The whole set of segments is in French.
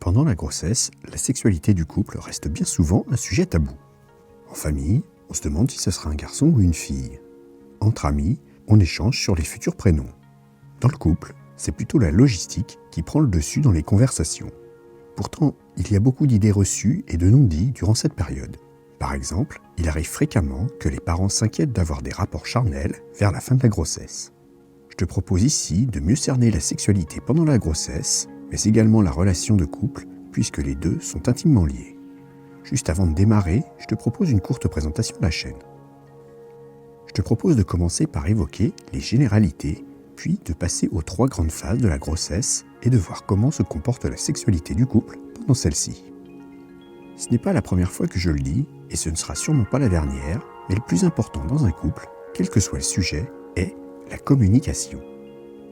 Pendant la grossesse, la sexualité du couple reste bien souvent un sujet tabou. En famille, on se demande si ce sera un garçon ou une fille. Entre amis, on échange sur les futurs prénoms. Dans le couple, c'est plutôt la logistique qui prend le dessus dans les conversations. Pourtant, il y a beaucoup d'idées reçues et de non-dits durant cette période. Par exemple, il arrive fréquemment que les parents s'inquiètent d'avoir des rapports charnels vers la fin de la grossesse. Je te propose ici de mieux cerner la sexualité pendant la grossesse, mais également la relation de couple, puisque les deux sont intimement liés. Juste avant de démarrer, je te propose une courte présentation de la chaîne. Je te propose de commencer par évoquer les généralités, puis de passer aux 3 grandes phases de la grossesse et de voir comment se comporte la sexualité du couple pendant celle-ci. Ce n'est pas la première fois que je le dis, et ce ne sera sûrement pas la dernière, mais le plus important dans un couple, quel que soit le sujet, est la communication.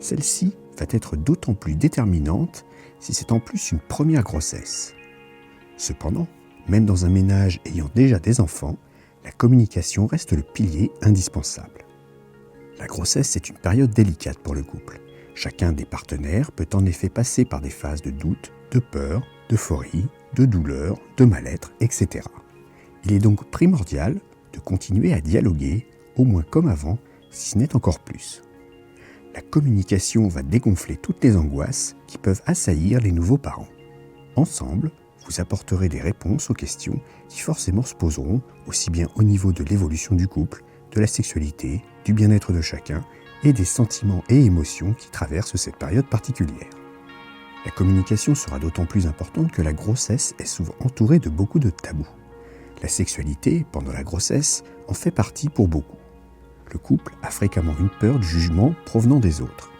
Celle-ci va être d'autant plus déterminante si c'est en plus une première grossesse. Cependant, même dans un ménage ayant déjà des enfants, la communication reste le pilier indispensable. La grossesse est une période délicate pour le couple. Chacun des partenaires peut en effet passer par des phases de doute, de peur, d'euphorie, de douleur, de mal-être, etc. Il est donc primordial de continuer à dialoguer, au moins comme avant, si ce n'est encore plus. La communication va dégonfler toutes les angoisses qui peuvent assaillir les nouveaux parents. Ensemble, vous apporterez des réponses aux questions qui forcément se poseront, aussi bien au niveau de l'évolution du couple, de la sexualité, du bien-être de chacun et des sentiments et émotions qui traversent cette période particulière. La communication sera d'autant plus importante que la grossesse est souvent entourée de beaucoup de tabous. La sexualité, pendant la grossesse, en fait partie pour beaucoup. Le couple a fréquemment une peur du jugement provenant des autres.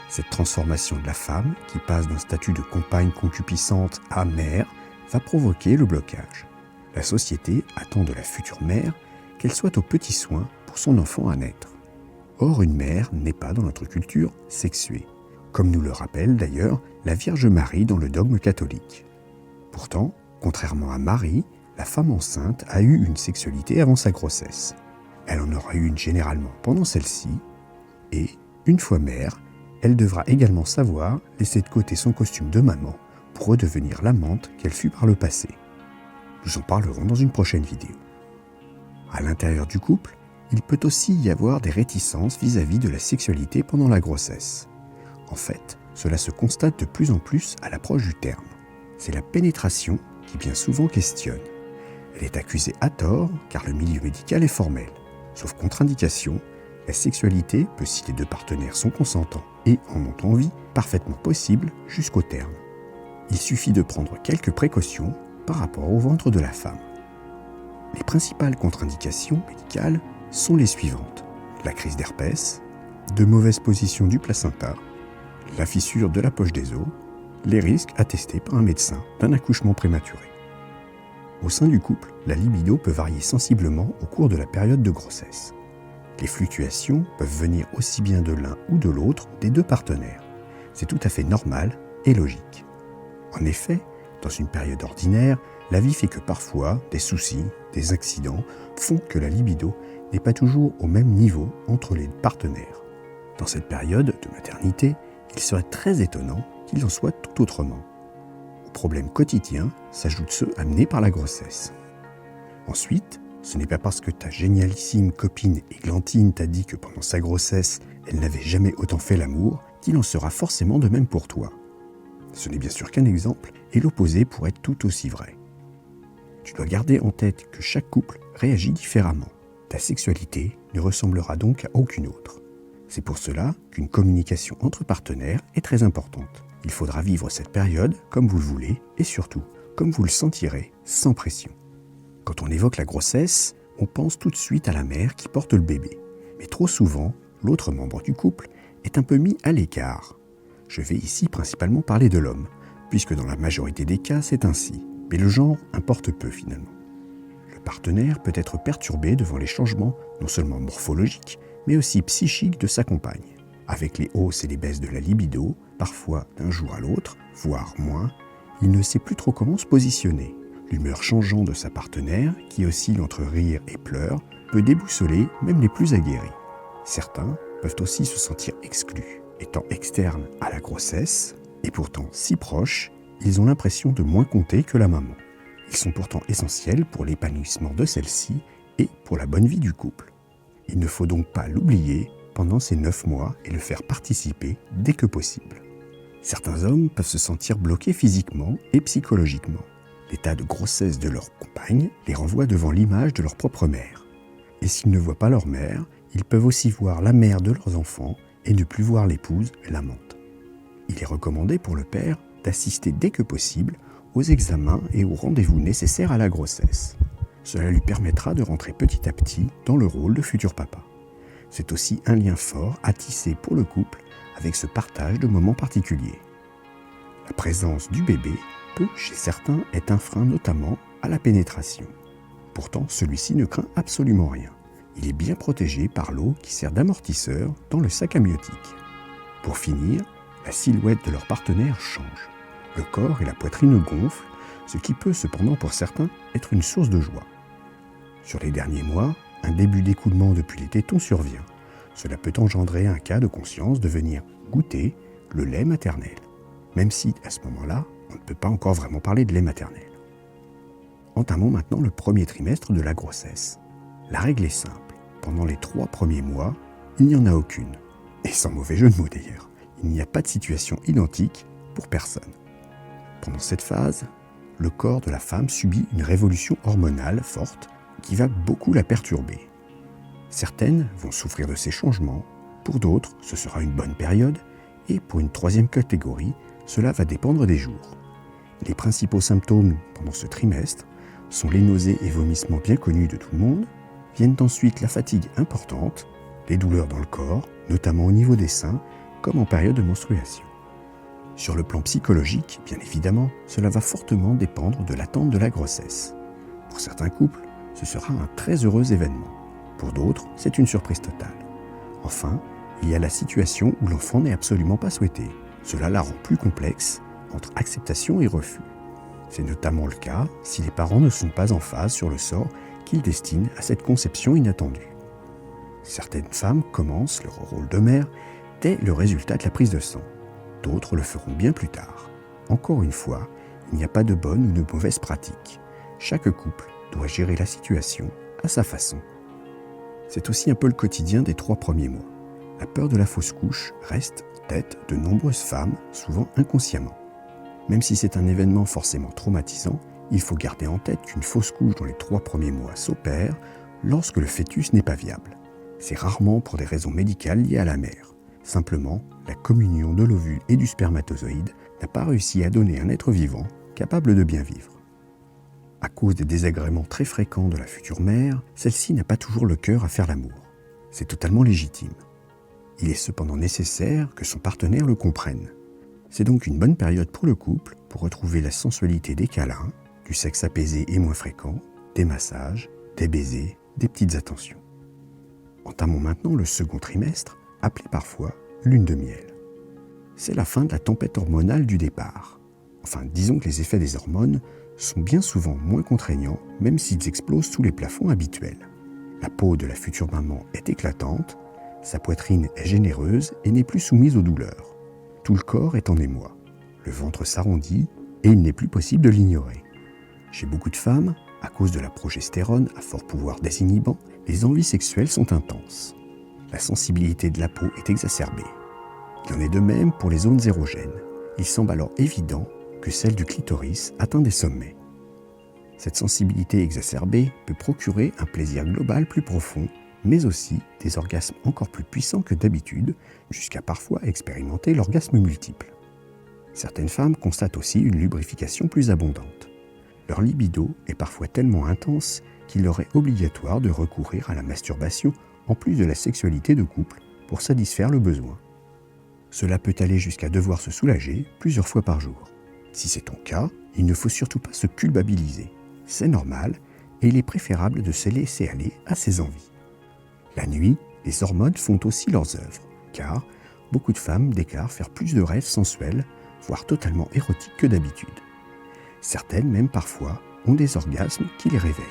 Cette transformation de la femme, qui passe d'un statut de compagne concupiscente à mère, va provoquer le blocage. La société attend de la future mère qu'elle soit aux petits soins pour son enfant à naître. Or, une mère n'est pas dans notre culture sexuée, comme nous le rappelle d'ailleurs la Vierge Marie dans le dogme catholique. Pourtant, contrairement à Marie, la femme enceinte a eu une sexualité avant sa grossesse. Elle en aura eu une généralement pendant celle-ci, et, une fois mère, elle devra également savoir laisser de côté son costume de maman pour redevenir l'amante qu'elle fut par le passé. Nous en parlerons dans une prochaine vidéo. À l'intérieur du couple, il peut aussi y avoir des réticences vis-à-vis de la sexualité pendant la grossesse. En fait, cela se constate de plus en plus à l'approche du terme. C'est la pénétration qui bien souvent questionne. Elle est accusée à tort car le milieu médical est formel. Sauf contre-indication, la sexualité peut, si les deux partenaires sont consentants et en ont envie, parfaitement possible jusqu'au terme. Il suffit de prendre quelques précautions par rapport au ventre de la femme. Les principales contre-indications médicales sont les suivantes: la crise d'herpès, de mauvaises positions du placenta, la fissure de la poche des os, les risques attestés par un médecin d'un accouchement prématuré. Au sein du couple, la libido peut varier sensiblement au cours de la période de grossesse. Les fluctuations peuvent venir aussi bien de l'un ou de l'autre des deux partenaires. C'est tout à fait normal et logique. En effet, dans une période ordinaire, la vie fait que parfois, des soucis, des accidents font que la libido n'est pas toujours au même niveau entre les partenaires. Dans cette période de maternité, il serait très étonnant qu'il en soit tout autrement. Aux problèmes quotidiens s'ajoutent ceux amenés par la grossesse. Ensuite, ce n'est pas parce que ta génialissime copine Églantine t'a dit que pendant sa grossesse, elle n'avait jamais autant fait l'amour qu'il en sera forcément de même pour toi. Ce n'est bien sûr qu'un exemple, et l'opposé pourrait être tout aussi vrai. Tu dois garder en tête que chaque couple réagit différemment. Ta sexualité ne ressemblera donc à aucune autre. C'est pour cela qu'une communication entre partenaires est très importante. Il faudra vivre cette période comme vous le voulez et surtout comme vous le sentirez, sans pression. Quand on évoque la grossesse, on pense tout de suite à la mère qui porte le bébé. Mais trop souvent, l'autre membre du couple est un peu mis à l'écart. Je vais ici principalement parler de l'homme, puisque dans la majorité des cas, c'est ainsi. Mais le genre importe peu finalement. Le partenaire peut être perturbé devant les changements, non seulement morphologiques, mais aussi psychiques de sa compagne. Avec les hausses et les baisses de la libido, parfois d'un jour à l'autre, voire moins, il ne sait plus trop comment se positionner. L'humeur changeante de sa partenaire, qui oscille entre rire et pleurs, peut déboussoler même les plus aguerris. Certains peuvent aussi se sentir exclus. Étant externes à la grossesse, et pourtant si proches, ils ont l'impression de moins compter que la maman. Ils sont pourtant essentiels pour l'épanouissement de celle-ci et pour la bonne vie du couple. Il ne faut donc pas l'oublier pendant ces 9 mois et le faire participer dès que possible. Certains hommes peuvent se sentir bloqués physiquement et psychologiquement. L'état de grossesse de leur compagne les renvoie devant l'image de leur propre mère. Et s'ils ne voient pas leur mère, ils peuvent aussi voir la mère de leurs enfants et ne plus voir l'épouse, l'amante. Il est recommandé pour le père d'assister dès que possible aux examens et aux rendez-vous nécessaires à la grossesse. Cela lui permettra de rentrer petit à petit dans le rôle de futur papa. C'est aussi un lien fort à tisser pour le couple avec ce partage de moments particuliers. La présence du bébé peut, chez certains, être un frein notamment à la pénétration. Pourtant, celui-ci ne craint absolument rien. Il est bien protégé par l'eau qui sert d'amortisseur dans le sac amniotique. Pour finir, la silhouette de leur partenaire change. Le corps et la poitrine gonflent, ce qui peut cependant pour certains être une source de joie. Sur les derniers mois, un début d'écoulement depuis les tétons survient. Cela peut engendrer un cas de conscience de venir goûter le lait maternel, même si à ce moment-là, on ne peut pas encore vraiment parler de lait maternel. Entamons maintenant le premier trimestre de la grossesse. La règle est simple. Pendant les 3 premiers mois, il n'y en a aucune. Et sans mauvais jeu de mots d'ailleurs, il n'y a pas de situation identique pour personne. Pendant cette phase, le corps de la femme subit une révolution hormonale forte qui va beaucoup la perturber. Certaines vont souffrir de ces changements, pour d'autres, ce sera une bonne période, et pour une troisième catégorie, cela va dépendre des jours. Les principaux symptômes pendant ce trimestre sont les nausées et vomissements bien connus de tout le monde, viennent ensuite la fatigue importante, les douleurs dans le corps, notamment au niveau des seins, comme en période de menstruation. Sur le plan psychologique, bien évidemment, cela va fortement dépendre de l'attente de la grossesse. Pour certains couples, ce sera un très heureux événement. Pour d'autres, c'est une surprise totale. Enfin, il y a la situation où l'enfant n'est absolument pas souhaité. Cela la rend plus complexe entre acceptation et refus. C'est notamment le cas si les parents ne sont pas en phase sur le sort qu'ils destinent à cette conception inattendue. Certaines femmes commencent leur rôle de mère dès le résultat de la prise de sang. D'autres le feront bien plus tard. Encore une fois, il n'y a pas de bonne ou de mauvaise pratique. Chaque couple doit gérer la situation à sa façon. C'est aussi un peu le quotidien des 3 premiers mois. La peur de la fausse couche reste en tête de nombreuses femmes, souvent inconsciemment. Même si c'est un événement forcément traumatisant, il faut garder en tête qu'une fausse couche dans les 3 premiers mois s'opère lorsque le fœtus n'est pas viable. C'est rarement pour des raisons médicales liées à la mère. Simplement, la communion de l'ovule et du spermatozoïde n'a pas réussi à donner un être vivant capable de bien vivre. À cause des désagréments très fréquents de la future mère, celle-ci n'a pas toujours le cœur à faire l'amour. C'est totalement légitime. Il est cependant nécessaire que son partenaire le comprenne. C'est donc une bonne période pour le couple pour retrouver la sensualité des câlins, du sexe apaisé et moins fréquent, des massages, des baisers, des petites attentions. Entamons maintenant le second trimestre, appelé parfois lune de miel. C'est la fin de la tempête hormonale du départ. Enfin, disons que les effets des hormones sont bien souvent moins contraignants, même s'ils explosent sous les plafonds habituels. La peau de la future maman est éclatante, sa poitrine est généreuse et n'est plus soumise aux douleurs. Tout le corps est en émoi, le ventre s'arrondit et il n'est plus possible de l'ignorer. Chez beaucoup de femmes, à cause de la progestérone à fort pouvoir désinhibant, les envies sexuelles sont intenses. La sensibilité de la peau est exacerbée. Il en est de même pour les zones érogènes. Il semble alors évident que celle du clitoris atteint des sommets. Cette sensibilité exacerbée peut procurer un plaisir global plus profond, mais aussi des orgasmes encore plus puissants que d'habitude, jusqu'à parfois expérimenter l'orgasme multiple. Certaines femmes constatent aussi une lubrification plus abondante. Leur libido est parfois tellement intense qu'il leur est obligatoire de recourir à la masturbation en plus de la sexualité de couple pour satisfaire le besoin. Cela peut aller jusqu'à devoir se soulager plusieurs fois par jour. Si c'est ton cas, il ne faut surtout pas se culpabiliser. C'est normal et il est préférable de se laisser aller à ses envies. La nuit, les hormones font aussi leurs œuvres, car beaucoup de femmes déclarent faire plus de rêves sensuels, voire totalement érotiques que d'habitude. Certaines, même parfois, ont des orgasmes qui les réveillent.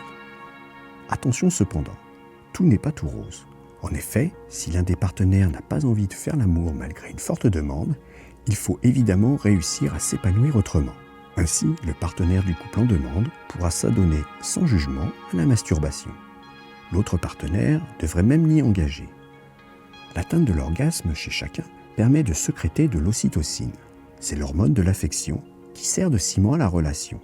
Attention cependant, tout n'est pas tout rose. En effet, si l'un des partenaires n'a pas envie de faire l'amour malgré une forte demande, il faut évidemment réussir à s'épanouir autrement. Ainsi, le partenaire du couple en demande pourra s'adonner sans jugement à la masturbation. L'autre partenaire devrait même l'y engager. L'atteinte de l'orgasme chez chacun permet de sécréter de l'ocytocine. C'est l'hormone de l'affection qui sert de ciment à la relation.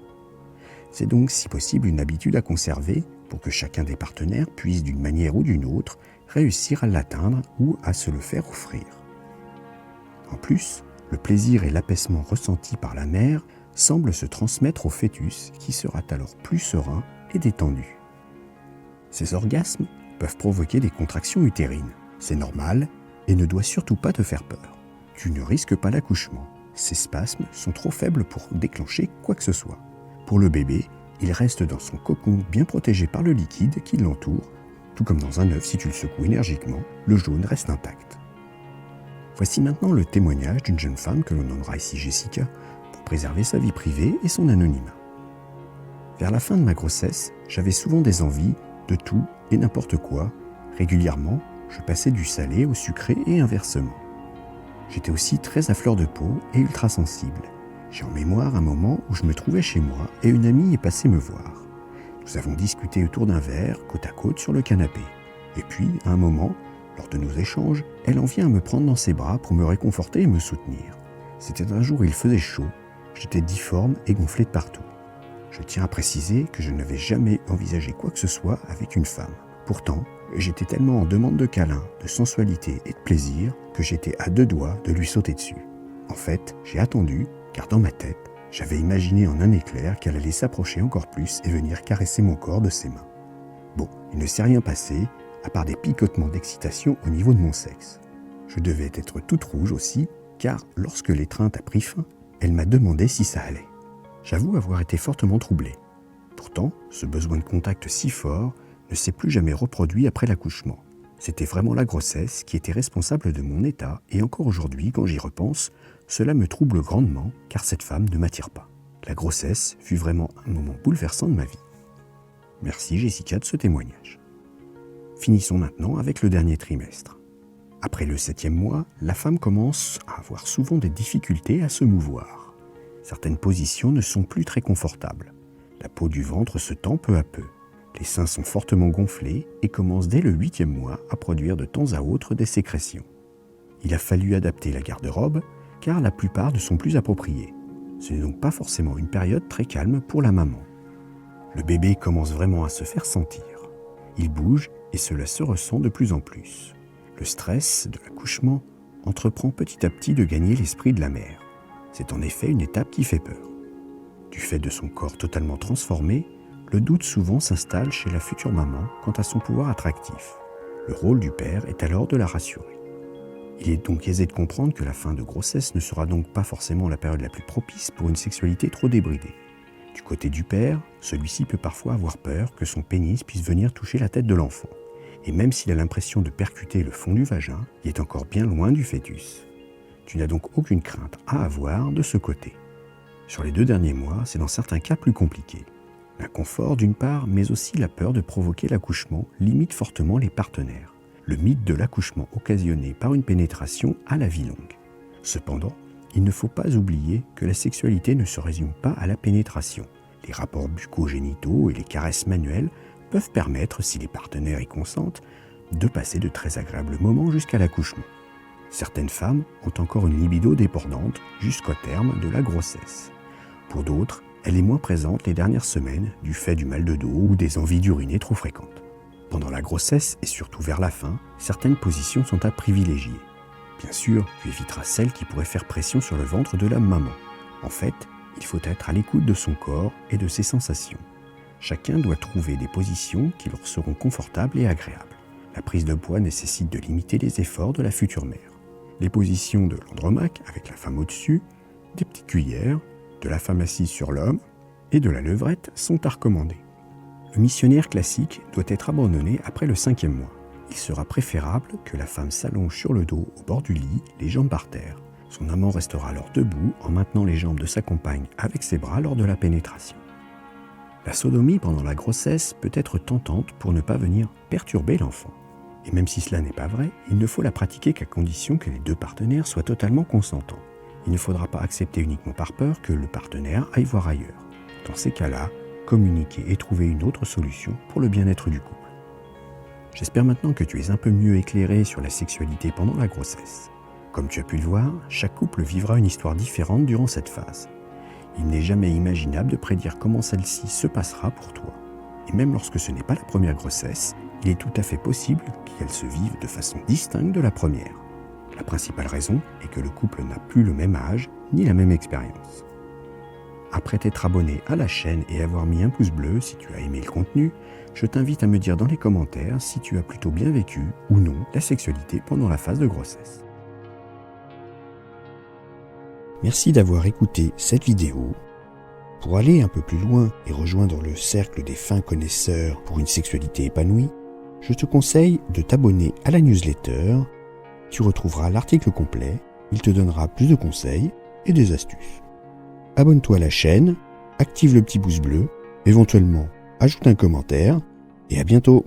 C'est donc si possible une habitude à conserver pour que chacun des partenaires puisse d'une manière ou d'une autre réussir à l'atteindre ou à se le faire offrir. En plus, le plaisir et l'apaisement ressentis par la mère semblent se transmettre au fœtus qui sera alors plus serein et détendu. Ces orgasmes peuvent provoquer des contractions utérines. C'est normal et ne doit surtout pas te faire peur. Tu ne risques pas l'accouchement. Ces spasmes sont trop faibles pour déclencher quoi que ce soit. Pour le bébé, il reste dans son cocon bien protégé par le liquide qui l'entoure, tout comme dans un œuf si tu le secoues énergiquement, le jaune reste intact. Voici maintenant le témoignage d'une jeune femme que l'on nommera ici Jessica pour préserver sa vie privée et son anonymat. Vers la fin de ma grossesse, j'avais souvent des envies de tout et n'importe quoi. Régulièrement, je passais du salé au sucré et inversement. J'étais aussi très à fleur de peau et ultra sensible. J'ai en mémoire un moment où je me trouvais chez moi et une amie est passée me voir. Nous avons discuté autour d'un verre, côte à côte sur le canapé. Et puis, à un moment, lors de nos échanges, elle en vient à me prendre dans ses bras pour me réconforter et me soutenir. C'était un jour où il faisait chaud, j'étais difforme et gonflé de partout. Je tiens à préciser que je n'avais jamais envisagé quoi que ce soit avec une femme. Pourtant, j'étais tellement en demande de câlins, de sensualité et de plaisir que j'étais à deux doigts de lui sauter dessus. En fait, j'ai attendu, car dans ma tête, j'avais imaginé en un éclair qu'elle allait s'approcher encore plus et venir caresser mon corps de ses mains. Bon, il ne s'est rien passé, à part des picotements d'excitation au niveau de mon sexe. Je devais être toute rouge aussi, car lorsque l'étreinte a pris fin, elle m'a demandé si ça allait. J'avoue avoir été fortement troublé. Pourtant, ce besoin de contact si fort ne s'est plus jamais reproduit après l'accouchement. C'était vraiment la grossesse qui était responsable de mon état, et encore aujourd'hui, quand j'y repense, cela me trouble grandement, car cette femme ne m'attire pas. La grossesse fut vraiment un moment bouleversant de ma vie. Merci Jessica de ce témoignage. Finissons maintenant avec le dernier trimestre. Après le 7e mois, la femme commence à avoir souvent des difficultés à se mouvoir. Certaines positions ne sont plus très confortables. La peau du ventre se tend peu à peu. Les seins sont fortement gonflés et commencent dès le 8e mois à produire de temps à autre des sécrétions. Il a fallu adapter la garde-robe car la plupart ne sont plus appropriées. Ce n'est donc pas forcément une période très calme pour la maman. Le bébé commence vraiment à se faire sentir. Il bouge et cela se ressent de plus en plus. Le stress de l'accouchement entreprend petit à petit de gagner l'esprit de la mère. C'est en effet une étape qui fait peur. Du fait de son corps totalement transformé, le doute souvent s'installe chez la future maman quant à son pouvoir attractif. Le rôle du père est alors de la rassurer. Il est donc aisé de comprendre que la fin de grossesse ne sera donc pas forcément la période la plus propice pour une sexualité trop débridée. Du côté du père, celui-ci peut parfois avoir peur que son pénis puisse venir toucher la tête de l'enfant. Et même s'il a l'impression de percuter le fond du vagin, il est encore bien loin du fœtus. Tu n'as donc aucune crainte à avoir de ce côté. Sur les 2 derniers mois, c'est dans certains cas plus compliqué. L'inconfort d'une part, mais aussi la peur de provoquer l'accouchement limite fortement les partenaires. Le mythe de l'accouchement occasionné par une pénétration a la vie longue. Cependant, il ne faut pas oublier que la sexualité ne se résume pas à la pénétration. Les rapports bucco-génitaux et les caresses manuelles peuvent permettre, si les partenaires y consentent, de passer de très agréables moments jusqu'à l'accouchement. Certaines femmes ont encore une libido débordante jusqu'au terme de la grossesse. Pour d'autres, elle est moins présente les dernières semaines du fait du mal de dos ou des envies d'uriner trop fréquentes. Pendant la grossesse et surtout vers la fin, certaines positions sont à privilégier. Bien sûr, tu éviteras celles qui pourraient faire pression sur le ventre de la maman. En fait, il faut être à l'écoute de son corps et de ses sensations. Chacun doit trouver des positions qui leur seront confortables et agréables. La prise de poids nécessite de limiter les efforts de la future mère. Les positions de l'andromaque avec la femme au-dessus, des petites cuillères, de la femme assise sur l'homme et de la levrette sont à recommander. Le missionnaire classique doit être abandonné après le 5e mois. Il sera préférable que la femme s'allonge sur le dos au bord du lit, les jambes par terre. Son amant restera alors debout en maintenant les jambes de sa compagne avec ses bras lors de la pénétration. La sodomie pendant la grossesse peut être tentante pour ne pas venir perturber l'enfant. Et même si cela n'est pas vrai, il ne faut la pratiquer qu'à condition que les 2 partenaires soient totalement consentants. Il ne faudra pas accepter uniquement par peur que le partenaire aille voir ailleurs. Dans ces cas-là, communiquer et trouver une autre solution pour le bien-être du couple. J'espère maintenant que tu es un peu mieux éclairé sur la sexualité pendant la grossesse. Comme tu as pu le voir, chaque couple vivra une histoire différente durant cette phase. Il n'est jamais imaginable de prédire comment celle-ci se passera pour toi. Et même lorsque ce n'est pas la première grossesse, il est tout à fait possible qu'elle se vive de façon distincte de la première. La principale raison est que le couple n'a plus le même âge ni la même expérience. Après t'être abonné à la chaîne et avoir mis un pouce bleu si tu as aimé le contenu, je t'invite à me dire dans les commentaires si tu as plutôt bien vécu ou non la sexualité pendant la phase de grossesse. Merci d'avoir écouté cette vidéo. Pour aller un peu plus loin et rejoindre le cercle des fins connaisseurs pour une sexualité épanouie, je te conseille de t'abonner à la newsletter. Tu retrouveras l'article complet, il te donnera plus de conseils et des astuces. Abonne-toi à la chaîne, active le petit pouce bleu, éventuellement ajoute un commentaire et à bientôt.